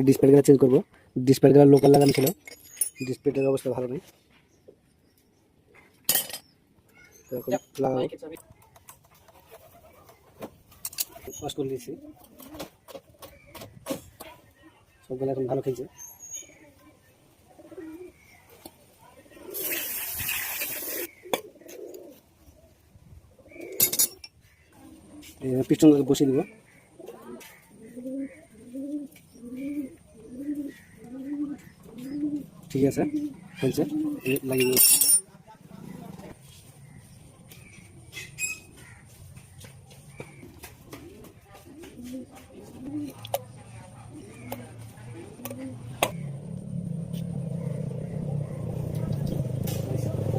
ডিসপ্লেটা চেঞ্জ করবো। ডিসপ্লেটা লোকাল লাগানো ছিল, ডিসপ্লেটার অবস্থা ভালো নেই। ওয়াশ করে দিয়েছি, সবগুলো এখন ভালো খেলছে। পিস্টন বসিয়ে দিব। ঠিক আছে, হয়েছে, লাগিয়ে দিব।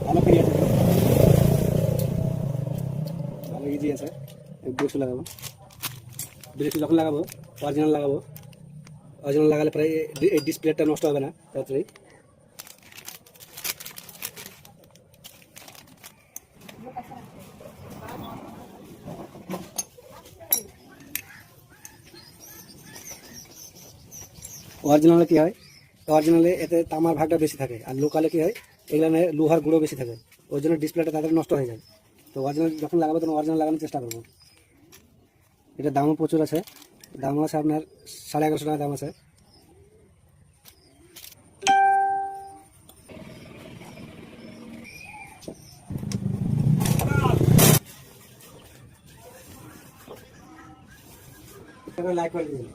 ভালো ফ্রি আছে, ভালো ইজি আছে। ব্রেকশু লাগাবো, ব্রেকশু যখন লাগাবো অরিজিনাল লাগাবো। অরিজিনাল লাগালে প্রায় এই ডিসপ্লেটা নষ্ট হবে না তাড়াতাড়ি। অরিজিনালে কী হয়, অরিজিনালে এতে তামার ভাগটা বেশি থাকে, আর লোকালে কী হয় এগুলো লোহার গুঁড়ো বেশি থাকে, ওই জন্য ডিসপ্লেটা তাড়াতাড়ি নষ্ট হয়ে যায়। তো অরিজিনাল যখন লাগাবো তখন অরিজিনাল লাগানোর চেষ্টা করবো। এটা দামও প্রচুর আছে, দাম আছে আপনার 1150 টাকা দাম আছে। লাইক করে দিবেন।